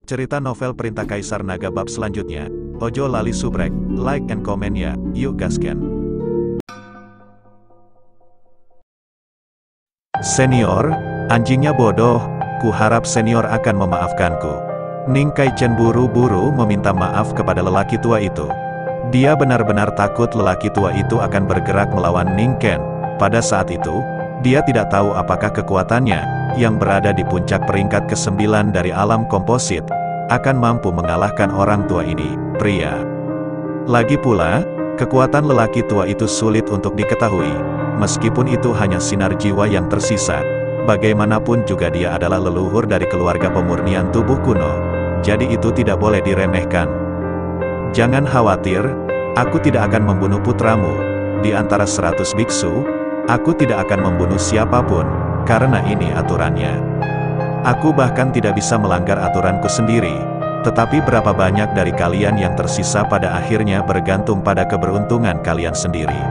Cerita novel Perintah Kaisar Naga bab selanjutnya. Ojo lali subrek, like and comment ya, yuk gasken. Senior, anjingnya bodoh, ku harap senior akan memaafkanku. Ning Kaichen buru-buru meminta maaf kepada lelaki tua itu. Dia benar-benar takut lelaki tua itu akan bergerak melawan Ning Ken. Pada saat itu, dia tidak tahu apakah kekuatannya, yang berada di puncak peringkat ke-9 dari alam komposit, akan mampu mengalahkan orang tua ini, pria. Lagi pula, kekuatan lelaki tua itu sulit untuk diketahui, meskipun itu hanya sinar jiwa yang tersisa. Bagaimanapun juga dia adalah leluhur dari keluarga pemurnian tubuh kuno, jadi itu tidak boleh diremehkan. Jangan khawatir, aku tidak akan membunuh putramu. Di antara 100 biksu, aku tidak akan membunuh siapapun, karena ini aturannya. Aku bahkan tidak bisa melanggar aturanku sendiri, tetapi berapa banyak dari kalian yang tersisa pada akhirnya bergantung pada keberuntungan kalian sendiri.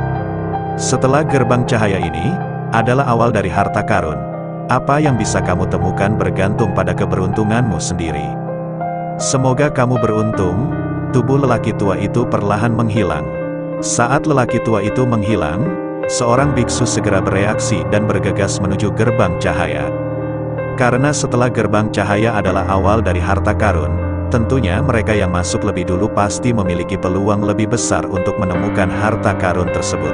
Setelah gerbang cahaya ini, adalah awal dari harta karun. Apa yang bisa kamu temukan bergantung pada keberuntunganmu sendiri. Semoga kamu beruntung. Tubuh lelaki tua itu perlahan menghilang. Saat lelaki tua itu menghilang, seorang biksu segera bereaksi dan bergegas menuju gerbang cahaya. Karena setelah gerbang cahaya adalah awal dari harta karun, tentunya mereka yang masuk lebih dulu pasti memiliki peluang lebih besar untuk menemukan harta karun tersebut.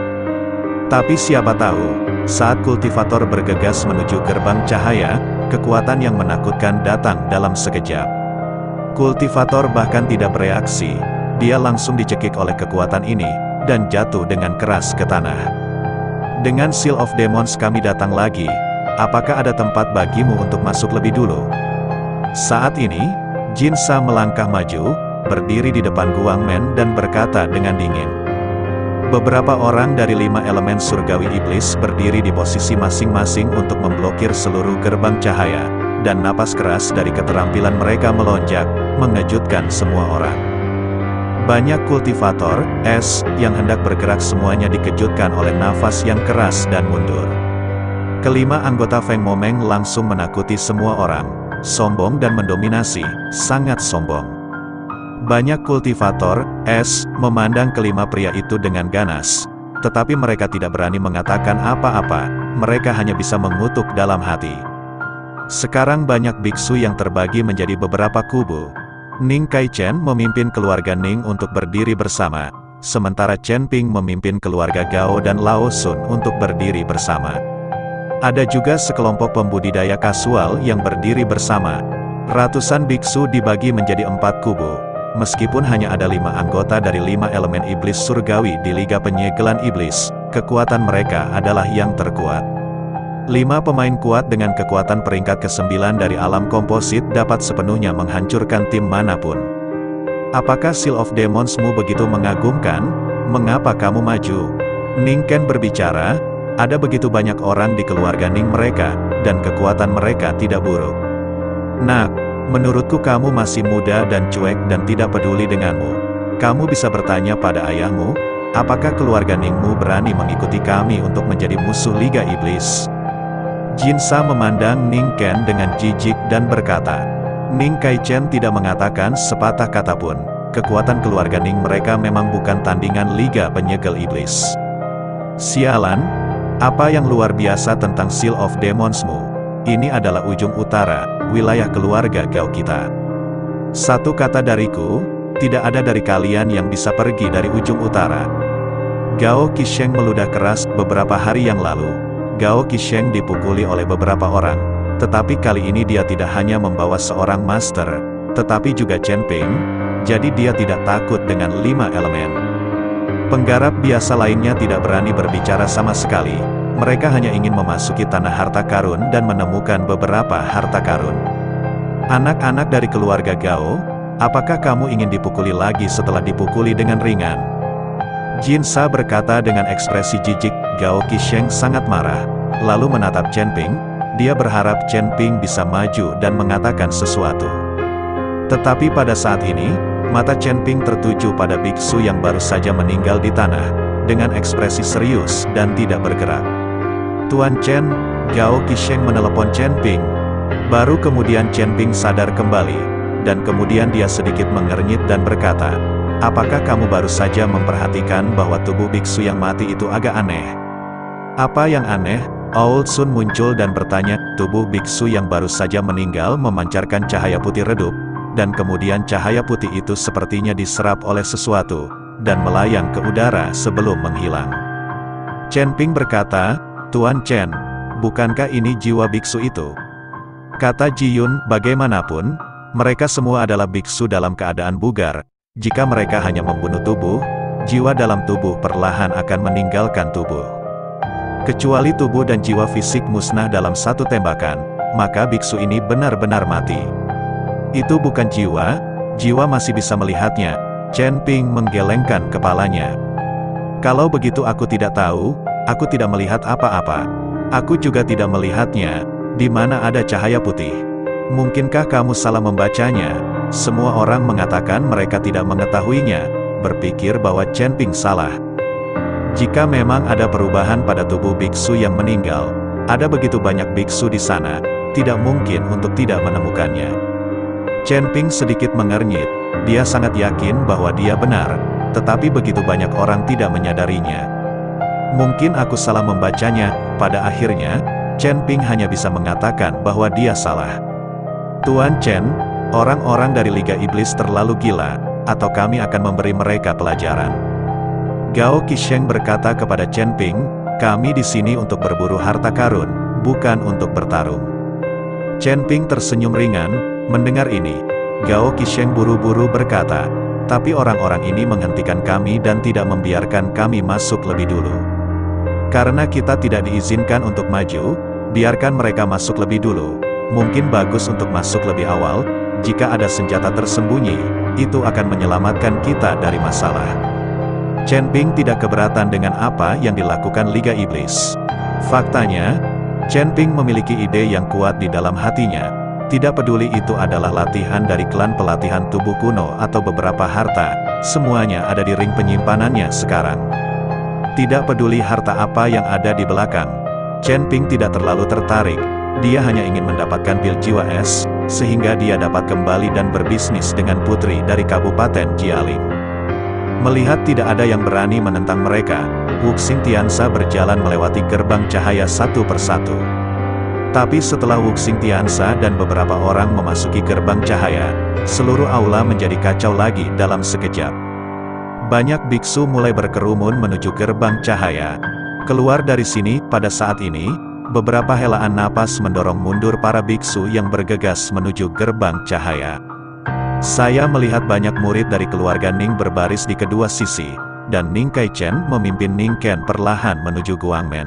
Tapi siapa tahu, saat kultivator bergegas menuju gerbang cahaya, kekuatan yang menakutkan datang dalam sekejap. Kultivator bahkan tidak bereaksi, dia langsung dicekik oleh kekuatan ini, dan jatuh dengan keras ke tanah. Dengan Seal of Demons kami datang lagi, apakah ada tempat bagimu untuk masuk lebih dulu? Saat ini, Jinsa melangkah maju, berdiri di depan Guangmen dan berkata dengan dingin. Beberapa orang dari 5 elemen surgawi iblis berdiri di posisi masing-masing untuk memblokir seluruh gerbang cahaya, dan napas keras dari keterampilan mereka melonjak, mengejutkan semua orang. Banyak kultivator es yang hendak bergerak semuanya dikejutkan oleh nafas yang keras dan mundur. Kelima anggota Feng Momeng langsung menakuti semua orang, sombong dan mendominasi, sangat sombong. Banyak kultivator es memandang kelima pria itu dengan ganas, tetapi mereka tidak berani mengatakan apa-apa, mereka hanya bisa mengutuk dalam hati. Sekarang banyak biksu yang terbagi menjadi beberapa kubu. Ning Kaichen memimpin keluarga Ning untuk berdiri bersama, sementara Chen Ping memimpin keluarga Gao dan Lao Sun untuk berdiri bersama. Ada juga sekelompok pembudidaya kasual yang berdiri bersama. Ratusan biksu dibagi menjadi 4 kubu. Meskipun hanya ada 5 anggota dari 5 elemen iblis surgawi di Liga Penyegelan Iblis, kekuatan mereka adalah yang terkuat. 5 pemain kuat dengan kekuatan peringkat ke-9 dari alam komposit dapat sepenuhnya menghancurkan tim manapun. Apakah Seal of Demons-mu begitu mengagumkan? Mengapa kamu maju? Ning Ken berbicara, ada begitu banyak orang di keluarga Ning mereka, dan kekuatan mereka tidak buruk. Nak, menurutku kamu masih muda dan cuek dan tidak peduli denganmu. Kamu bisa bertanya pada ayahmu, apakah keluarga Ningmu berani mengikuti kami untuk menjadi musuh Liga Iblis? Jinsa memandang Ning Ken dengan jijik dan berkata, Ning Kaichen tidak mengatakan sepatah kata pun, kekuatan keluarga Ning mereka memang bukan tandingan Liga Penyegel Iblis. Sialan, apa yang luar biasa tentang Seal of Demons-mu? Ini adalah ujung utara, wilayah keluarga Gao kita. Satu kata dariku, tidak ada dari kalian yang bisa pergi dari ujung utara. Gao Qisheng meludah keras beberapa hari yang lalu. Gao Qisheng dipukuli oleh beberapa orang, tetapi kali ini dia tidak hanya membawa seorang master, tetapi juga Chen Ping, jadi dia tidak takut dengan 5 elemen. Penggarap biasa lainnya tidak berani berbicara sama sekali, mereka hanya ingin memasuki tanah harta karun dan menemukan beberapa harta karun. Anak-anak dari keluarga Gao, apakah kamu ingin dipukuli lagi setelah dipukuli dengan ringan? Jinsa berkata dengan ekspresi jijik. Gao Qisheng sangat marah, lalu menatap Chen Ping, dia berharap Chen Ping bisa maju dan mengatakan sesuatu. Tetapi pada saat ini, mata Chen Ping tertuju pada biksu yang baru saja meninggal di tanah, dengan ekspresi serius dan tidak bergerak. Tuan Chen, Gao Qisheng menelepon Chen Ping. Baru kemudian Chen Ping sadar kembali. dan kemudian dia sedikit mengernyit dan berkata, "Apakah kamu baru saja memperhatikan bahwa tubuh biksu yang mati itu agak aneh?" "Apa yang aneh?" Aul Sun muncul dan bertanya. Tubuh biksu yang baru saja meninggal memancarkan cahaya putih redup, dan kemudian cahaya putih itu sepertinya diserap oleh sesuatu, dan melayang ke udara sebelum menghilang. Chen Ping berkata, "Tuan Chen, bukankah ini jiwa biksu itu?" Kata Ji Yun, "Bagaimanapun, mereka semua adalah biksu dalam keadaan bugar. Jika mereka hanya membunuh tubuh, jiwa dalam tubuh perlahan akan meninggalkan tubuh. Kecuali tubuh dan jiwa fisik musnah dalam satu tembakan, maka biksu ini benar-benar mati." "Itu bukan jiwa, jiwa masih bisa melihatnya." Chen Ping menggelengkan kepalanya. "Kalau begitu aku tidak tahu, aku tidak melihat apa-apa. Aku juga tidak melihatnya, di mana ada cahaya putih. Mungkinkah kamu salah membacanya?" Semua orang mengatakan mereka tidak mengetahuinya, berpikir bahwa Chen Ping salah. Jika memang ada perubahan pada tubuh biksu yang meninggal, ada begitu banyak biksu di sana, tidak mungkin untuk tidak menemukannya. Chen Ping sedikit mengernyit, dia sangat yakin bahwa dia benar, tetapi begitu banyak orang tidak menyadarinya. "Mungkin aku salah membacanya." Pada akhirnya, Chen Ping hanya bisa mengatakan bahwa dia salah. "Tuan Chen, orang-orang dari Liga Iblis terlalu gila, atau kami akan memberi mereka pelajaran." Gao Qisheng berkata kepada Chen Ping, "Kami di sini untuk berburu harta karun, bukan untuk bertarung." Chen Ping tersenyum ringan, mendengar ini. Gao Qisheng buru-buru berkata, "Tapi orang-orang ini menghentikan kami dan tidak membiarkan kami masuk lebih dulu. Karena kita tidak diizinkan untuk maju, biarkan mereka masuk lebih dulu. Mungkin bagus untuk masuk lebih awal, jika ada senjata tersembunyi, itu akan menyelamatkan kita dari masalah." Chen Ping tidak keberatan dengan apa yang dilakukan Liga Iblis. Faktanya, Chen Ping memiliki ide yang kuat di dalam hatinya. Tidak peduli itu adalah latihan dari klan pelatihan tubuh kuno atau beberapa harta, semuanya ada di ring penyimpanannya sekarang. Tidak peduli harta apa yang ada di belakang, Chen Ping tidak terlalu tertarik. Dia hanya ingin mendapatkan pil jiwa es, sehingga dia dapat kembali dan berbisnis dengan putri dari Kabupaten Jialing. Melihat tidak ada yang berani menentang mereka, Wuxing Tianza berjalan melewati gerbang cahaya satu persatu. Tapi setelah Wuxing Tianza dan beberapa orang memasuki gerbang cahaya, seluruh aula menjadi kacau lagi dalam sekejap. Banyak biksu mulai berkerumun menuju gerbang cahaya. Keluar dari sini, pada saat ini, beberapa helaan napas mendorong mundur para biksu yang bergegas menuju gerbang cahaya. Saya melihat banyak murid dari keluarga Ning berbaris di kedua sisi, dan Ning Kaichen memimpin Ning Ken perlahan menuju Guangmen.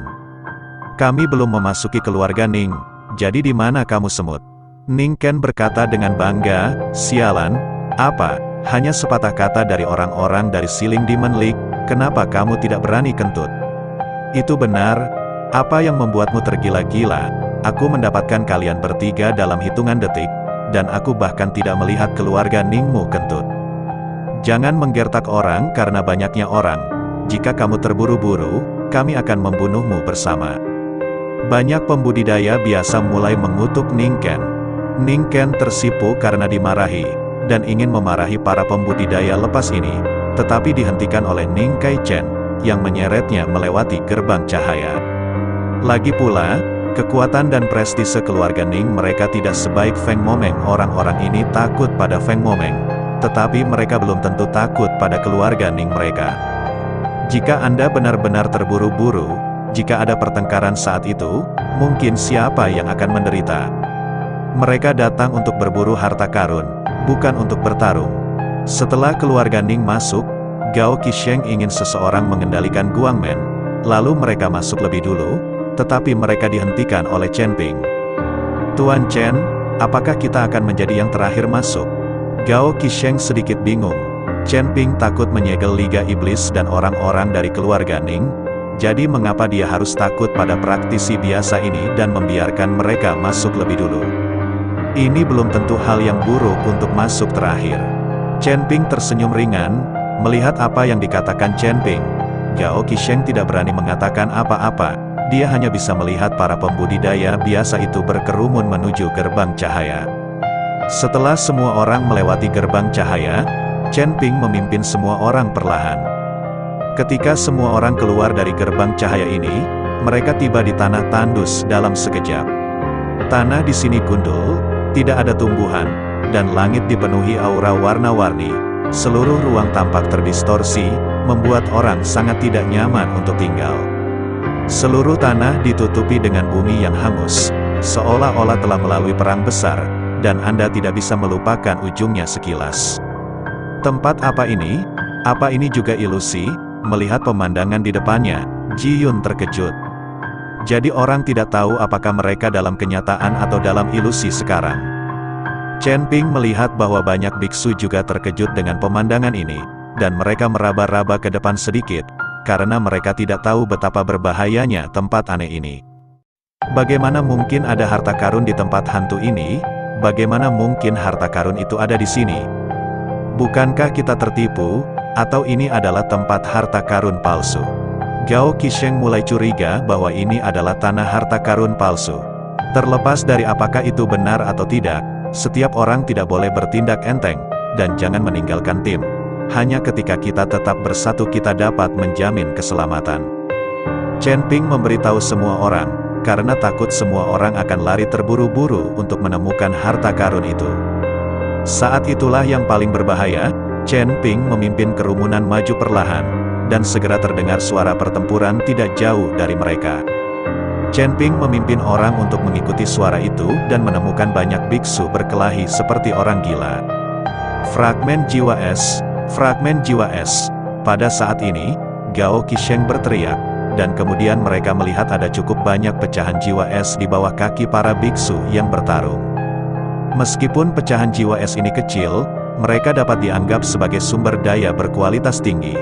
"Kami belum memasuki keluarga Ning, jadi di mana kamu semut?" Ning Ken berkata dengan bangga. "Sialan, apa? Hanya sepatah kata dari orang-orang dari Siling Demon League, kenapa kamu tidak berani kentut?" "Itu benar. Apa yang membuatmu tergila-gila? Aku mendapatkan kalian bertiga dalam hitungan detik, dan aku bahkan tidak melihat keluarga Ningmu kentut. Jangan menggertak orang karena banyaknya orang. Jika kamu terburu-buru, kami akan membunuhmu bersama." Banyak pembudidaya biasa mulai mengutuk Ning Ken. Ning Ken tersipu karena dimarahi, dan ingin memarahi para pembudidaya lepas ini, tetapi dihentikan oleh Ning Kaichen, yang menyeretnya melewati gerbang cahaya. Lagi pula, kekuatan dan prestise keluarga Ning mereka tidak sebaik Feng Momeng. Orang-orang ini takut pada Feng Momeng, tetapi mereka belum tentu takut pada keluarga Ning mereka. Jika Anda benar-benar terburu-buru, jika ada pertengkaran saat itu, mungkin siapa yang akan menderita? Mereka datang untuk berburu harta karun, bukan untuk bertarung. Setelah keluarga Ning masuk, Gao Qisheng ingin seseorang mengendalikan Guangmen, lalu mereka masuk lebih dulu, tetapi mereka dihentikan oleh Chen Ping. "Tuan Chen, apakah kita akan menjadi yang terakhir masuk?" Gao Qisheng sedikit bingung. Chen Ping takut menyegel Liga Iblis dan orang-orang dari keluarga Ning, jadi mengapa dia harus takut pada praktisi biasa ini dan membiarkan mereka masuk lebih dulu? Ini belum tentu hal yang buruk untuk masuk terakhir. Chen Ping tersenyum ringan, melihat apa yang dikatakan Chen Ping. Gao Qisheng tidak berani mengatakan apa-apa. Dia hanya bisa melihat para pembudidaya biasa itu berkerumun menuju gerbang cahaya. Setelah semua orang melewati gerbang cahaya, Chen Ping memimpin semua orang perlahan. Ketika semua orang keluar dari gerbang cahaya ini, mereka tiba di tanah tandus dalam sekejap. Tanah di sini gundul, tidak ada tumbuhan, dan langit dipenuhi aura warna-warni. Seluruh ruang tampak terdistorsi, membuat orang sangat tidak nyaman untuk tinggal. Seluruh tanah ditutupi dengan bumi yang hangus, seolah-olah telah melalui perang besar, dan Anda tidak bisa melupakan ujungnya sekilas. Tempat apa ini? Apa ini juga ilusi? Melihat pemandangan di depannya, Ji Yun terkejut. Jadi orang tidak tahu apakah mereka dalam kenyataan atau dalam ilusi sekarang. Chen Ping melihat bahwa banyak biksu juga terkejut dengan pemandangan ini, dan mereka meraba-raba ke depan sedikit, karena mereka tidak tahu betapa berbahayanya tempat aneh ini. Bagaimana mungkin ada harta karun di tempat hantu ini? Bagaimana mungkin harta karun itu ada di sini? Bukankah kita tertipu? Atau ini adalah tempat harta karun palsu? Gao Qisheng mulai curiga bahwa ini adalah tanah harta karun palsu. Terlepas dari apakah itu benar atau tidak, setiap orang tidak boleh bertindak enteng, dan jangan meninggalkan tim. Hanya ketika kita tetap bersatu kita dapat menjamin keselamatan. Chen Ping memberitahu semua orang, karena takut semua orang akan lari terburu-buru untuk menemukan harta karun itu. Saat itulah yang paling berbahaya, Chen Ping memimpin kerumunan maju perlahan, dan segera terdengar suara pertempuran tidak jauh dari mereka. Chen Ping memimpin orang untuk mengikuti suara itu dan menemukan banyak biksu berkelahi seperti orang gila. Fragmen jiwa es, fragmen jiwa es. Pada saat ini, Gao Qisheng berteriak, dan kemudian mereka melihat ada cukup banyak pecahan jiwa es di bawah kaki para biksu yang bertarung. Meskipun pecahan jiwa es ini kecil, mereka dapat dianggap sebagai sumber daya berkualitas tinggi.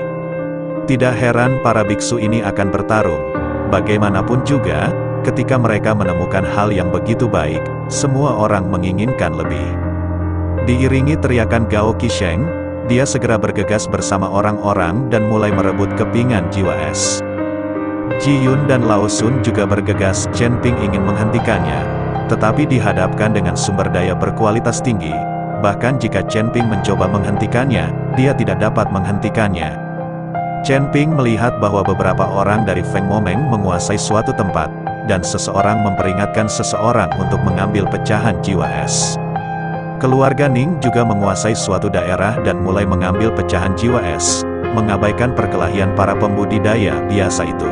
Tidak heran para biksu ini akan bertarung. Bagaimanapun juga, ketika mereka menemukan hal yang begitu baik, semua orang menginginkan lebih. Diiringi teriakan Gao Qisheng, dia segera bergegas bersama orang-orang dan mulai merebut kepingan jiwa es. Ji Yun dan Lao Sun juga bergegas. Chen Ping ingin menghentikannya, tetapi dihadapkan dengan sumber daya berkualitas tinggi. Bahkan jika Chen Ping mencoba menghentikannya, dia tidak dapat menghentikannya. Chen Ping melihat bahwa beberapa orang dari Feng Momeng menguasai suatu tempat, dan seseorang memperingatkan seseorang untuk mengambil pecahan jiwa es. Keluarga Ning juga menguasai suatu daerah dan mulai mengambil pecahan jiwa es, mengabaikan perkelahian para pembudidaya biasa itu.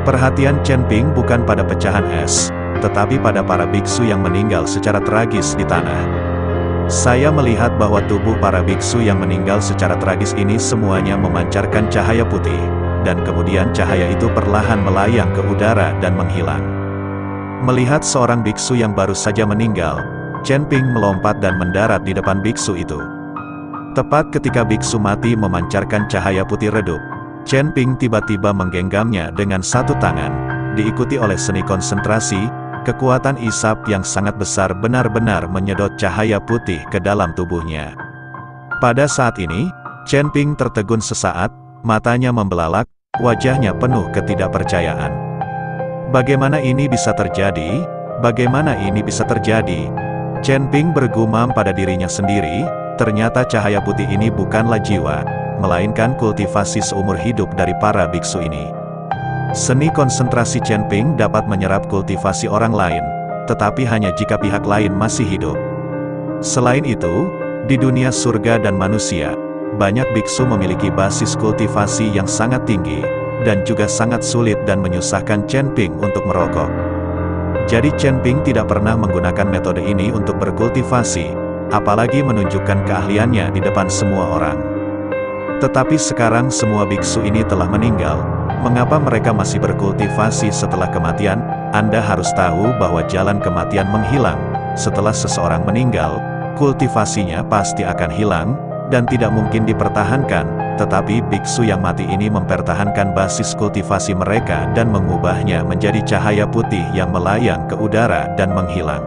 Perhatian Chen Ping bukan pada pecahan es, tetapi pada para biksu yang meninggal secara tragis di tanah. Saya melihat bahwa tubuh para biksu yang meninggal secara tragis ini semuanya memancarkan cahaya putih, dan kemudian cahaya itu perlahan melayang ke udara dan menghilang. Melihat seorang biksu yang baru saja meninggal, Chen Ping melompat dan mendarat di depan biksu itu. Tepat ketika biksu mati memancarkan cahaya putih redup, Chen Ping tiba-tiba menggenggamnya dengan satu tangan, diikuti oleh seni konsentrasi. Kekuatan isap yang sangat besar benar-benar menyedot cahaya putih ke dalam tubuhnya. Pada saat ini, Chen Ping tertegun sesaat, matanya membelalak, wajahnya penuh ketidakpercayaan. Bagaimana ini bisa terjadi? Bagaimana ini bisa terjadi? Chen Ping bergumam pada dirinya sendiri, ternyata cahaya putih ini bukanlah jiwa, melainkan kultivasi seumur hidup dari para biksu ini. Seni konsentrasi Chen Ping dapat menyerap kultivasi orang lain, tetapi hanya jika pihak lain masih hidup. Selain itu, di dunia surga dan manusia, banyak biksu memiliki basis kultivasi yang sangat tinggi, dan juga sangat sulit dan menyusahkan Chen Ping untuk merokok. Jadi Chen Ping tidak pernah menggunakan metode ini untuk berkultivasi, apalagi menunjukkan keahliannya di depan semua orang. Tetapi sekarang semua biksu ini telah meninggal. Mengapa mereka masih berkultivasi setelah kematian? Anda harus tahu bahwa jalan kematian menghilang. Setelah seseorang meninggal, kultivasinya pasti akan hilang, dan tidak mungkin dipertahankan. Tetapi biksu yang mati ini mempertahankan basis kultivasi mereka dan mengubahnya menjadi cahaya putih yang melayang ke udara dan menghilang.